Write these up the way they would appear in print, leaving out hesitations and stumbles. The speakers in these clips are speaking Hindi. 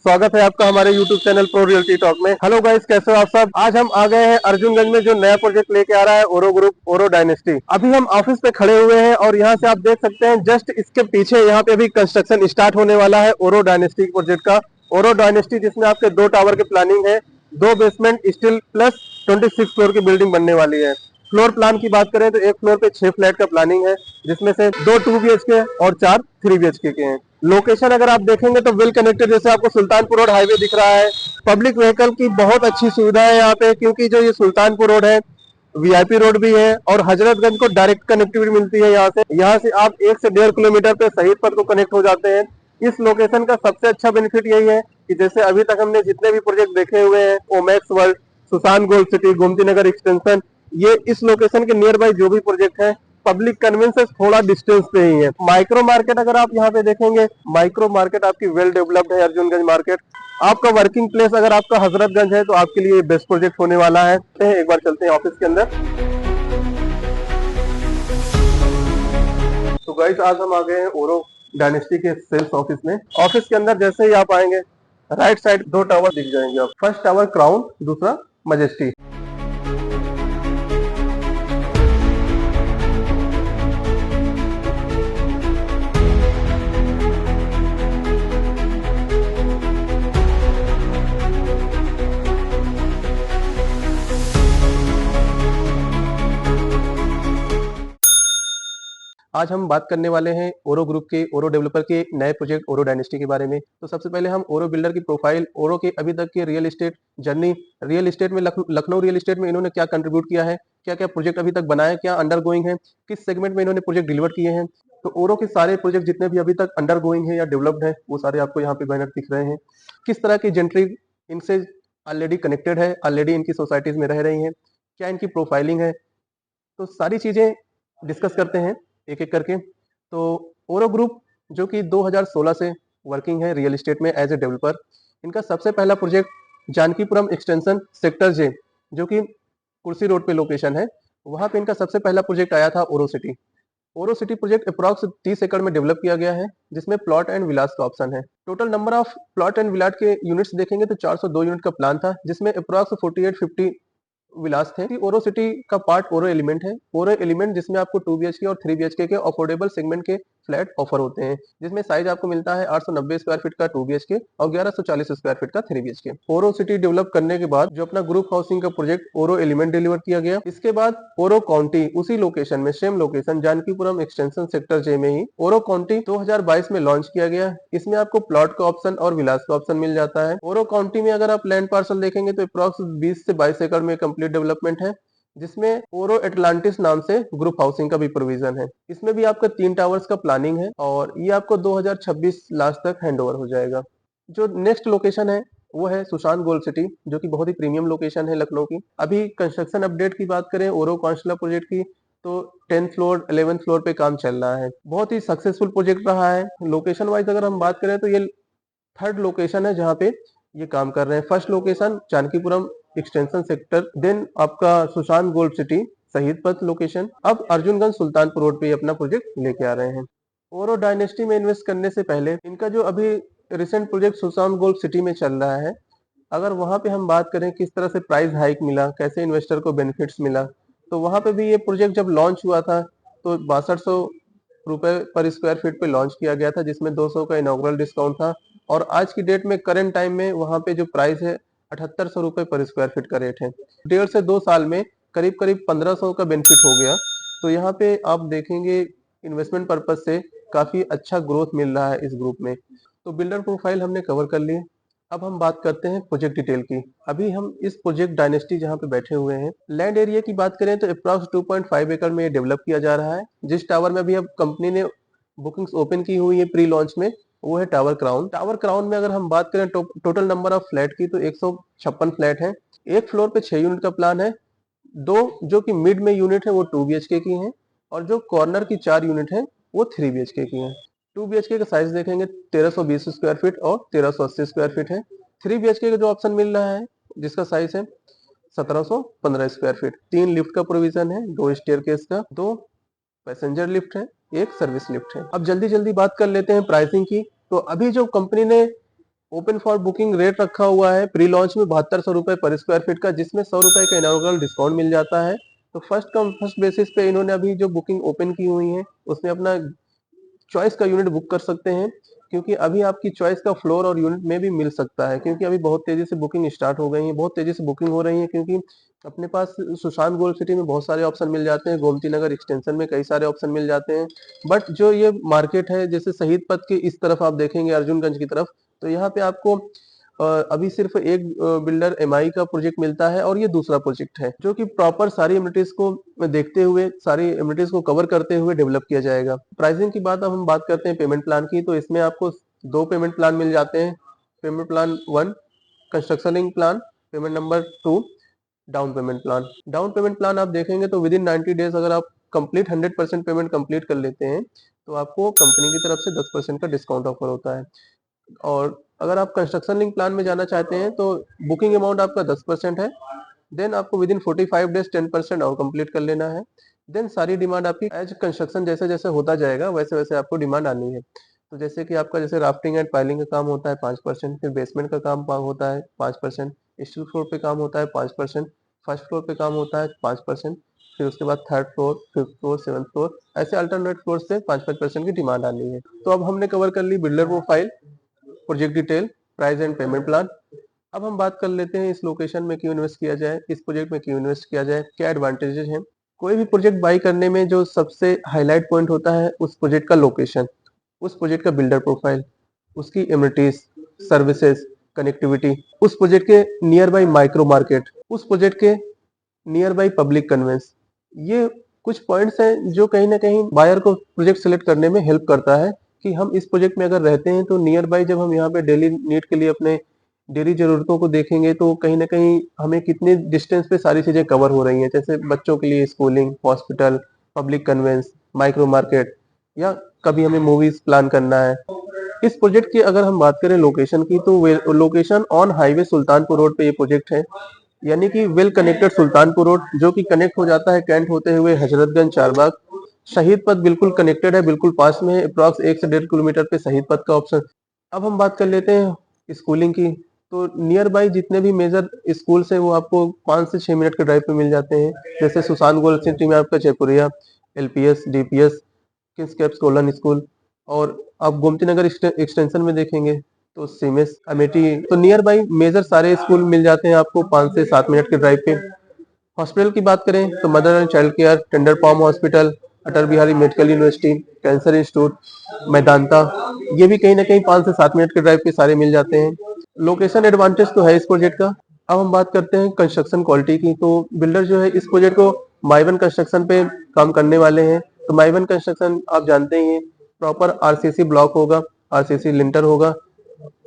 स्वागत है आपका हमारे YouTube channel pro realty talk में। हेलो गाइस, कैसे हो आप सब। आज हम आ गए हैं अर्जुनगंज में जो नया प्रोजेक्ट लेके आ रहा है ओरो ग्रुप, ओरो डायनेस्टी। अभी हम ऑफिस पे खड़े हुए हैं और यहाँ से आप देख सकते हैं जस्ट इसके पीछे यहाँ पे अभी कंस्ट्रक्शन स्टार्ट होने वाला है ओरो डायनेस्टी प्रोजेक्ट का। ओरो डायनेस्टी जिसमें आपके 2 टावर की प्लानिंग है, 2 बेसमेंट स्टील प्लस 26 फ्लोर की बिल्डिंग बनने वाली है। फ्लोर प्लान की बात करें तो एक फ्लोर पे 6 फ्लैट का प्लानिंग है, जिसमें से 2 2 BHK और 4 3 BHK के हैं। लोकेशन अगर आप देखेंगे तो वेल कनेक्टेड, जैसे आपको सुल्तानपुर रोड हाईवे दिख रहा है। पब्लिक व्हीकल की बहुत अच्छी सुविधा है यहाँ पे, क्योंकि जो ये सुल्तानपुर रोड है VIP रोड भी है और हजरतगंज को डायरेक्ट कनेक्टिविटी मिलती है। यहाँ से आप 1 से 1.5 किलोमीटर पे शहीद पथ को कनेक्ट हो जाते हैं। इस लोकेशन का सबसे अच्छा बेनिफिट यही है कि जैसे अभी तक हमने जितने भी प्रोजेक्ट देखे हुए हैं, Omaxe World, Sushant Gold City, Gomti Nagar extension, ये इस लोकेशन के नियर बाई जो भी प्रोजेक्ट है पब्लिक कन्वेंस से थोड़ा डिस्टेंस पे ही है। माइक्रो मार्केट अगर आप यहाँ पे देखेंगे, माइक्रो मार्केट आपकी वेल डेवलप्ड है अर्जुनगंज मार्केट। आपका वर्किंग प्लेस अगर आपका हजरतगंज है तो आपके लिए बेस्ट प्रोजेक्ट होने वाला है। एक बार चलते हैं ऑफिस के अंदर। तो गाइस, आज हम आ गए हैं ओरो डायनेस्टी के सेल्स ऑफिस में। ऑफिस के अंदर जैसे ही आप आएंगे, राइट साइड 2 टावर दिख जाएंगे आप। फर्स्ट टावर क्राउन, दूसरा मजेस्टी। आज हम बात करने वाले हैं ओरो ग्रुप के, ओरो डेवलपर के नए प्रोजेक्ट ओरो डायनेस्टी के बारे में। तो सबसे पहले हम ओरो बिल्डर की प्रोफाइल, ओरो के अभी तक के real estate journey, real estate में लखनऊ रियल एस्टेट में इन्होंने क्या कंट्रीब्यूट किया है, क्या क्या प्रोजेक्ट अभी तक बनाए, क्या अंडर गोइंग है, किस सेगमेंट में इन्होंने प्रोजेक्ट डिलीवर किए हैं। तो ओरो के सारे प्रोजेक्ट जितने भी अभी तक अंडर गोइंग है या डेवलप्ड है, वो सारे आपको यहाँ पे बैनर दिख रहे हैं। किस तरह की जेंट्री इनसे ऑलरेडी कनेक्टेड है, ऑलरेडी इनकी सोसाइटीज में रह रही है, क्या इनकी प्रोफाइलिंग है, तो सारी चीजें डिस्कस करते हैं एक एक करके। तो ओरो ग्रुप जो कि 2016 से वर्किंग है रियल एस्टेट में एज ए डेवलपर। इनका सबसे पहला प्रोजेक्ट जानकीपुरम एक्सटेंशन सेक्टर जे, जो कि कुर्सी रोड पे लोकेशन है, वहां पे इनका सबसे पहला प्रोजेक्ट आया था ओरो सिटी। ओरो सिटी प्रोजेक्ट अप्रॉक्स 30 एकड़ में डेवलप किया गया है, जिसमें प्लॉट एंड विलास का ऑप्शन है। Total number of plot and villa के यूनिट्स देखेंगे तो 402 यूनिट का प्लान था, जिसमें अप्रॉक्स 4850 विलास थे। ओरो सिटी का पार्ट ओरो एलिमेंट है। ओरो एलिमेंट जिसमें आपको 2 BHK और 3 BHK के अफोर्डेबल सेगमेंट के फ्लैट ऑफर होते हैं, जिसमें साइज आपको मिलता है 890 स्क्वायर फीट का 2 BHK और 1140 स्क्वायर फीट का 3 BHK। ओरो सिटी डेवलप करने के बाद जो अपना ग्रुप हाउसिंग का प्रोजेक्ट ओरो एलिमेंट डिलीवर किया गया। इसके बाद ओरो काउंटी उसी लोकेशन में, same location Jankipuram extension sector J में ही ओरो काउंटी 2022 में लॉन्च किया गया। इसमें आपको प्लॉट का ऑप्शन और विलास का ऑप्शन मिल जाता है। ओरो काउंटी में अगर आप लैंड पार्सल देखेंगे तो अप्रॉक्स 20 से 22 एकड़ में कंप्लीट डेवलपमेंट है, जिसमें ओरो एटलांटिस नाम से ग्रुप हाउसिंग का भी प्रोविजन है। इसमें भी आपका 3 टावर्स का प्लानिंग है और ये आपको 2026 लास्ट तक हैंडओवर हो जाएगा। जो नेक्स्ट लोकेशन है वो है सुशांत गोल्ड सिटी, जो कि बहुत ही प्रीमियम लोकेशन है लखनऊ की। अभी कंस्ट्रक्शन अपडेट की बात करें ओरो काउंसलर प्रोजेक्ट की, तो 10th फ्लोर 11th फ्लोर पे काम चल रहा है। बहुत ही सक्सेसफुल प्रोजेक्ट रहा है। लोकेशन वाइज अगर हम बात करें तो ये 3rd लोकेशन है जहाँ पे ये काम कर रहे हैं। First location Jankipuram extension sector, then आपका सुशांत गोल्ड सिटी शहीद पथ लोकेशन, अब अर्जुनगंज सुल्तानपुर रोड पे अपना प्रोजेक्ट लेके आ रहे हैं। ओरो डायनेस्टी में इन्वेस्ट करने से पहले इनका जो अभी recent project Sushant Gold city में चल रहा है, अगर वहां पे हम बात करें किस तरह से प्राइस हाइक मिला, कैसे इन्वेस्टर को बेनिफिट्स मिला, तो वहां पे भी ये प्रोजेक्ट जब लॉन्च हुआ था तो 6200 रुपए पर स्क्वायर फीट पे लॉन्च किया गया था, जिसमें 200 का इनॉग्रल डिस्काउंट था। और आज की डेट में करंट टाइम में वहां पे जो प्राइस है 7800 रुपए पर स्क्वायर फीट का रेट है। 1.5 से 2 साल में करीब करीब 1500 का बेनिफिट हो गया। तो यहाँ पे आप देखेंगे इन्वेस्टमेंट पर्पज से काफी अच्छा ग्रोथ मिल रहा है इस ग्रुप में। तो बिल्डर प्रोफाइल हमने कवर कर ली। अब हम बात करते हैं प्रोजेक्ट डिटेल की। अभी हम इस प्रोजेक्ट डायनेस्टी जहाँ पे बैठे हुए हैं, लैंड एरिया की बात करें तो अप्रॉक्स 2.5 एकड़ में डेवलप किया जा रहा है। जिस टावर में अभी अब कंपनी ने बुकिंग्स ओपन की हुई है प्री लॉन्च में, वो है टावर क्राउन। टावर क्राउन में अगर हम बात करें टोटल नंबर ऑफ फ्लैट की तो 156 फ्लैट है। एक फ्लोर पे 6 यूनिट का प्लान है। 2 जो कि मिड में यूनिट है वो 2 BHK की हैं और जो कॉर्नर की 4 यूनिट है वो 3 BHK की हैं। 2 BHK का साइज देखेंगे 1320 स्क्वायर फीट और 1380 स्क्वायर फीट है। 3 BHK का जो ऑप्शन मिल रहा है जिसका साइज है 1715 स्क्वायर फीट। 3 लिफ्ट का प्रोविजन है, 2 स्टेयरकेस का, 2 पैसेंजर लिफ्ट है, 1 सर्विस लिफ्ट है। अब जल्दी जल्दी बात कर लेते हैं प्राइसिंग की। तो अभी जो कंपनी ने ओपन फॉर बुकिंग रेट रखा हुआ है प्री लॉन्च में 7200 रुपए पर स्क्वायर फीट का, जिसमें 100 रुपए का इनॉग्रल डिस्काउंट मिल जाता है। तो फर्स्ट कम फर्स्ट बेसिस पे इन्होंने अभी जो बुकिंग ओपन की हुई है उसमें अपना चॉइस का यूनिट बुक कर सकते हैं, क्योंकि अभी आपकी चॉइस का फ्लोर और यूनिट में भी मिल सकता है, क्योंकि अभी बहुत तेजी से बुकिंग स्टार्ट हो गई है, बहुत तेजी से बुकिंग हो रही है, क्योंकि अपने पास सुशांत गोल्ड सिटी में बहुत सारे ऑप्शन मिल जाते हैं, गोमती नगर एक्सटेंशन में कई सारे ऑप्शन मिल जाते हैं। बट जो ये मार्केट है जैसे शहीद पथ की इस तरफ आप देखेंगे अर्जुनगंज की तरफ, तो यहाँ पे आपको अभी सिर्फ एक बिल्डर एमआई का प्रोजेक्ट मिलता है और ये दूसरा प्रोजेक्ट है जो कि प्रॉपर सारी एमिनिटीज को देखते हुए, सारी एमिनिटीज को कवर करते हुए डेवलप किया जाएगा। प्राइसिंग की बात अब हम बात करते हैं पेमेंट प्लान की, तो इसमें आपको 2 पेमेंट प्लान मिल जाते हैं। Payment plan 1 construction link plan, payment number 2 down payment plan. Down payment plan आप देखेंगे तो विद इन 90 डेज अगर आप कंप्लीट 100% पेमेंट कंप्लीट कर लेते हैं तो आपको कंपनी की तरफ से 10% का डिस्काउंट ऑफर होता है। और अगर आप कंस्ट्रक्शन लिंक प्लान में जाना चाहते हैं तो बुकिंग अमाउंट आपका 10% है, देन आपको विद इन 45 डेज 10% और कंप्लीट कर लेना है। देन सारी डिमांड आपकी एज कंस्ट्रक्शन जैसे जैसे होता जाएगा वैसे वैसे आपको डिमांड आनी है। तो जैसे कि आपका जैसे राफ्टिंग एंड पाइलिंग का काम होता है 5%, फिर बेसमेंट का काम होता है 5%, स्टील फ्लोर पे काम होता है 5%, फर्स्ट फ्लोर पे काम होता है 5%, फिर उसके बाद third floor, fifth floor, seventh floor, ऐसे अल्टरनेट फ्लोर से 5-5% की डिमांड आनी है। तो अब हमने कवर कर ली builder profile, project detail, price and payment plan. अब हम बात कर लेते हैं इस लोकेशन में क्यों इन्वेस्ट किया जाए, इस प्रोजेक्ट में क्यों इन्वेस्ट किया जाए, क्या एडवांटेजेस हैं। कोई भी प्रोजेक्ट बाई करने में जो सबसे हाईलाइट पॉइंट होता है उस प्रोजेक्ट का लोकेशन, उस प्रोजेक्ट का बिल्डर प्रोफाइल, उसकी एमिनिटीज, सर्विसेज, कनेक्टिविटी, उस प्रोजेक्ट के नियर बाई माइक्रो मार्केट, उस प्रोजेक्ट के नियर बाई पब्लिक कन्वेंस। ये कुछ पॉइंट्स हैं जो कहीं ना कहीं बायर को प्रोजेक्ट सेलेक्ट करने में हेल्प करता है कि हम इस प्रोजेक्ट में अगर रहते हैं तो नियर बाई जब हम यहाँ पे डेली नीड के लिए अपने डेली जरूरतों को देखेंगे तो कहीं ना कहीं हमें कितने डिस्टेंस पे सारी चीजें कवर हो रही हैं, जैसे बच्चों के लिए schooling, hospital, public conveyance, micro market, या कभी हमें मूवीज प्लान करना है। इस प्रोजेक्ट की अगर हम बात करें लोकेशन की, तो location on highway Sultanpur road पे ये प्रोजेक्ट है, यानी कि वेल कनेक्टेड सुल्तानपुर रोड जो कि कनेक्ट हो जाता है कैंट होते हुए हजरतगंज चारबाग। शहीद पथ बिल्कुल कनेक्टेड है, बिल्कुल पास में है, अप्रॉक्स 1 से 1.5 किलोमीटर पे शहीद पथ का ऑप्शन। अब हम बात कर लेते हैं स्कूलिंग की, तो नियर बाई जितने भी मेजर स्कूल्स हैं वो आपको 5 से 6 मिनट के ड्राइव पे मिल जाते हैं, जैसे सुशांत गोल्ड सिटी में आपका Jaipuria, LPS, DPS, Kings caps colon school, और आप गोमती नगर एक्सटेंशन में देखेंगे तो सीमेस, अमेठी, तो नियर बाई मेजर सारे स्कूल मिल जाते हैं आपको 5 से 7 मिनट के ड्राइव पे। हॉस्पिटल की बात करें तो mother and child care, Tender Palm hospital, Atal Bihari medical university, cancer institute, Medanta, ये भी कहीं ना कहीं 5 से 7 मिनट के ड्राइव पे सारे मिल जाते हैं। लोकेशन एडवांटेज तो है इस प्रोजेक्ट का। अब हम बात करते हैं कंस्ट्रक्शन क्वालिटी की, तो बिल्डर जो है इस प्रोजेक्ट को माइवन कंस्ट्रक्शन पे काम करने वाले हैं। तो माइवन कंस्ट्रक्शन आप जानते ही हैं, प्रॉपर आरसीसी ब्लॉक होगा, आरसीसी लिंटर होगा,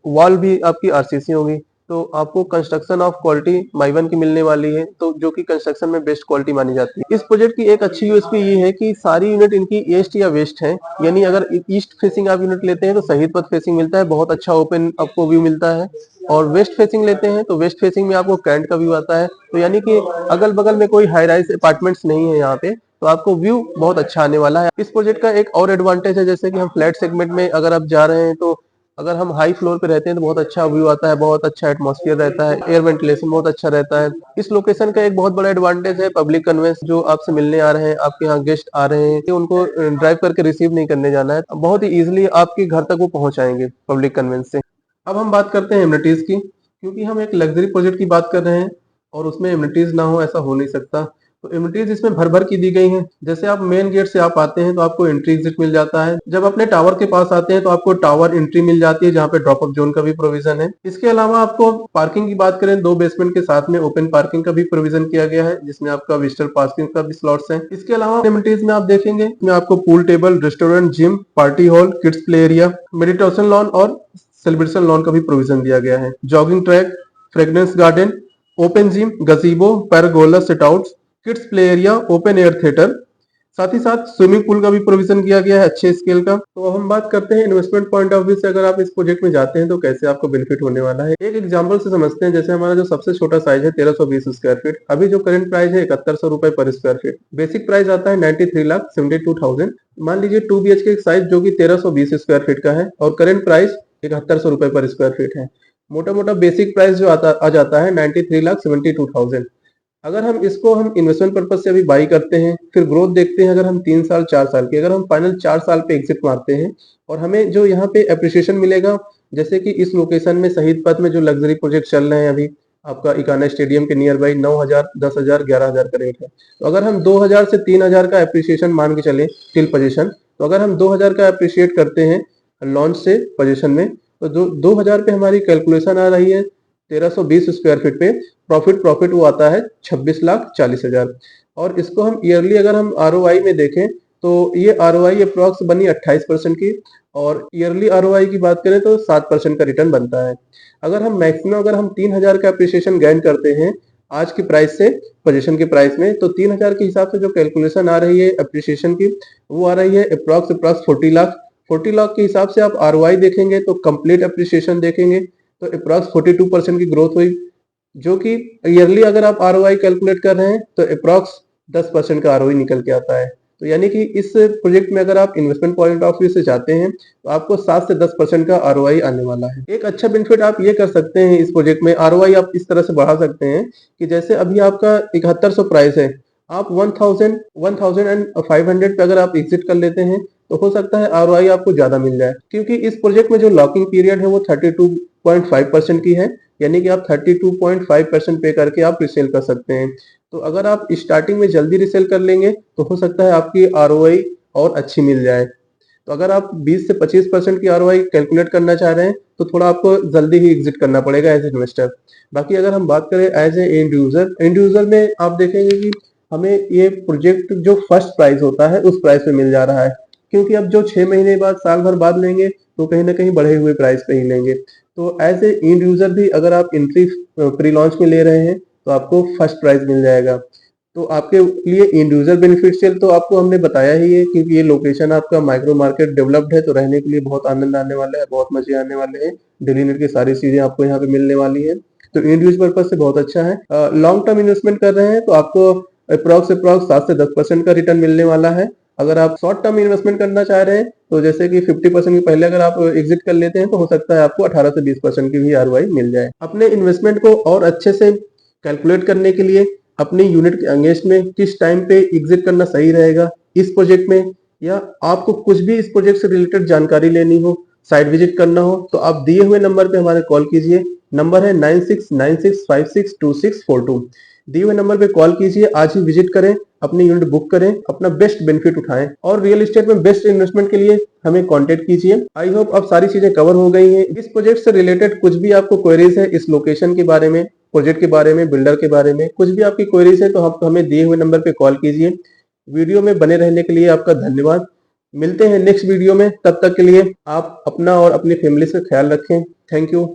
वॉल भी आपकी आरसीसी होगी, तो आपको कंस्ट्रक्शन ऑफ क्वालिटी माइवन की मिलने वाली है, तो जो कि कंस्ट्रक्शन में बेस्ट क्वालिटी मानी जाती है। इस प्रोजेक्ट की एक अच्छी यूएसपी ये है कि सारी यूनिट इनकी ईस्ट या वेस्ट है, यानी अगर ईस्ट फेसिंग आप यूनिट लेते हैं तो शहीद पथ फेसिंग मिलता है, बहुत अच्छा ओपन आपको व्यू मिलता है, और वेस्ट फेसिंग लेते हैं तो वेस्ट फेसिंग में आपको कैंट का व्यू आता है, तो यानी कि अगल बगल में कोई हाई राइज अपार्टमेंट्स नहीं है यहाँ पे, तो आपको व्यू बहुत अच्छा आने वाला है। इस प्रोजेक्ट का एक और एडवांटेज है, जैसे कि हम फ्लैट सेगमेंट में अगर आप जा रहे हैं तो अगर हम हाई फ्लोर पे रहते हैं तो बहुत अच्छा व्यू आता है, बहुत अच्छा एटमॉस्फेयर रहता है, एयर वेंटिलेशन बहुत अच्छा रहता है। इस लोकेशन का एक बहुत बड़ा एडवांटेज है पब्लिक कन्वेंस, जो आपसे मिलने आ रहे हैं, आपके यहाँ गेस्ट आ रहे हैं, उनको ड्राइव करके रिसीव नहीं करने जाना है, बहुत ही इजिली आपके घर तक वो पहुंचाएंगे पब्लिक कन्वेंस से। अब हम बात करते हैं एमिनिटीज की, क्योंकि हम एक लग्जरी प्रोजेक्ट की बात कर रहे हैं और उसमें एमिनिटीज ना हो ऐसा हो नहीं सकता। तो एमिनिटीज इसमें भर भर की दी गई हैं। जैसे आप मेन गेट से आप आते हैं तो आपको एंट्री एग्जिट मिल जाता है, जब अपने टावर के पास आते हैं तो आपको टावर एंट्री मिल जाती है जहाँ पे ड्रॉप अप जोन का भी प्रोविजन है। इसके अलावा आपको पार्किंग की बात करें, 2 बेसमेंट के साथ में ओपन पार्किंग का भी प्रोविजन किया गया है, जिसमें आपका विजिटर पार्किंग का भी स्लॉट्स है। इसके अलावा एमिनिटीज में आप देखेंगे इसमें आपको pool table, restaurant, gym, party hall, kids play area, meditation lawn और सेलिब्रेशन लॉन का भी प्रोविजन दिया गया है। Jogging track, fragrance garden, open gym, gazebo, pergola sit out, kids play area, open air theatre, साथ ही साथ स्विमिंग पूल का भी प्रोविजन किया गया है अच्छे स्केल का। तो अब हम बात करते हैं इन्वेस्टमेंट पॉइंट ऑफ व्यू से, अगर आप इस प्रोजेक्ट में जाते हैं तो कैसे आपको बेनिफिट होने वाला है। एक एग्जांपल से समझते हैं, जैसे हमारा जो सबसे छोटा साइज है 1320 स्क्वायर फीट, अभी जो करंट प्राइस है 7100 रुपए पर स्क्वायर फीट, बेसिक प्राइस आता है 93,72,000। मान लीजिए 2 BHK साइज जो कि 1320 स्क्वायर फीट का है और करंट प्राइस 7100 रुपए पर स्क्वायर फीट है। मोटा मोटा बेसिक प्राइस जो आ जाता है 93,72,000। अगर हम इसको हम इन्वेस्टमेंट पर्पज से अभी बाई करते हैं, फिर ग्रोथ देखते हैं, अगर हम 3 साल 4 साल की, अगर हम फाइनल 4 साल पे एग्जिट मारते हैं और हमें जो यहाँ पे अप्रिसिएशन मिलेगा, जैसे कि इस लोकेशन में शहीद पथ में जो लग्जरी प्रोजेक्ट चल रहे हैं अभी, आपका इकाना स्टेडियम के नियर बाई 9,000, 10,000, 11,000 का रेट है। तो अगर हम 2,000 से 3,000 का अप्रिसिएशन मान के चले टिल पोजीशन, तो अगर हम 2,000 का अप्रिशिएट करते हैं लॉन्च से पोजीशन में, तो 2,000 पे हमारी कैलकुलेशन आ रही है 1320 स्क्वायर फीट पे। प्रॉफिट वो आता है 26,40,000। और इसको हम ईयरली अगर हम आरओआई में देखें, तो ये आरओआई अप्रॉक्स बनी 28% की, और ईयरली आरओआई की बात करें तो 7% का रिटर्न बनता है। अगर हम मैक्सिमम अगर हम 3,000 का अप्रिसिएशन गेन करते हैं आज की प्राइस से पोजीशन की प्राइस में, तो 3,000 के हिसाब से जो कैलकुलेशन आ रही है अप्रिसिएशन की, वो आ रही है अप्रॉक्स 40 लाख। 40 लाख के हिसाब से आप आरओआई देखेंगे तो कंप्लीट अप्रिसिएशन देखेंगे तो अप्रॉक्स 42% की ग्रोथ हुई, जो कि ईयरली अगर आप आरओआई कैलकुलेट कर रहे हैं तो अप्रॉक्स 10% का आरओआई निकल के आता है। तो यानी कि इस प्रोजेक्ट में अगर आप इन्वेस्टमेंट पॉइंट ऑफ व्यू से जाते हैं तो आपको 7 से 10% का आरओआई आने वाला है। एक अच्छा बेनिफिट आप ये कर सकते हैं इस प्रोजेक्ट में, आरओआई आप इस तरह से बढ़ा सकते हैं कि जैसे अभी आपका 7100 प्राइस है, आप 1,500 पे अगर आप एग्जिट कर लेते हैं तो हो सकता है आरओआई आपको ज्यादा मिल जाए, क्योंकि इस प्रोजेक्ट में जो लॉकिंग पीरियड है वो 32.5% की है, यानी कि आप 32.5% पे करके आप रिसेल कर सकते हैं। तो अगर आप स्टार्टिंग में जल्दी रिसेल कर लेंगे तो हो सकता है आपकी आरओआई और अच्छी मिल जाए। तो अगर आप 20 से 25% की आरओआई कैलकुलेट करना चाह रहे हैं तो थोड़ा आपको जल्दी ही एग्जिट करना पड़ेगा एज इन्वेस्टर। बाकी अगर हम बात करें एज ए एंड यूजर में आप देखेंगे कि हमें ये प्रोजेक्ट जो फर्स्ट प्राइस होता है उस प्राइस पे मिल जा रहा है, क्योंकि अब जो 6 महीने बाद साल भर बाद लेंगे तो कहीं ना कहीं बढ़े हुए प्राइस पे ही लेंगे। तो एज ए एंड यूजर भी अगर आप एंट्री प्री लॉन्च में ले रहे हैं तो आपको फर्स्ट प्राइस मिल जाएगा। तो आपके लिए एंड यूजर बेनिफिशियल तो आपको हमने बताया ही है, क्योंकि ये लोकेशन आपका माइक्रो मार्केट डेवलप्ड है, तो रहने के लिए बहुत आनंद आने वाला है, बहुत मजे आने वाले हैं। डेली नीड की सारी चीजें आपको यहाँ पे मिलने वाली है, तो एंड यूज पर्पज से बहुत अच्छा है। लॉन्ग टर्म इन्वेस्टमेंट कर रहे हैं तो आपको अप्रॉक्स 7 से 10% का रिटर्न मिलने वाला है। अगर आप शॉर्ट टर्म इन्वेस्टमेंट करना चाह रहे हैं तो जैसे कि 50% के पहले अगर आप एग्जिट कर लेते हैं तो हो सकता है आपको 18 से 20% की भी आरओआई मिल जाए। अपने इन्वेस्टमेंट को और अच्छे से कैलकुलेट करने के लिए अपनी यूनिट के अगेंस्ट में किस टाइम पे एग्जिट करना सही रहेगा इस प्रोजेक्ट में, या आपको कुछ भी इस प्रोजेक्ट से रिलेटेड जानकारी लेनी हो, साइट विजिट करना हो, तो आप दिए हुए नंबर पे हमारे कॉल कीजिए। नंबर है 9696562642। दिए हुए नंबर पे कॉल कीजिए, आज ही विजिट करें, अपनी यूनिट बुक करें, अपना बेस्ट बेनिफिट उठाएं, और रियल एस्टेट में बेस्ट इन्वेस्टमेंट के लिए हमें कांटेक्ट कीजिए। आई होप अब सारी चीजें कवर हो गई हैं। इस प्रोजेक्ट से रिलेटेड कुछ भी आपको क्वेरीज है, इस लोकेशन के बारे में, प्रोजेक्ट के बारे में, बिल्डर के बारे में, कुछ भी आपकी क्वेरीज है तो आप हमें दिए हुए नंबर पे कॉल कीजिए। वीडियो में बने रहने के लिए आपका धन्यवाद। मिलते हैं नेक्स्ट वीडियो में, तब तक के लिए आप अपना और अपनी फैमिली से ख्याल रखें। Thank you.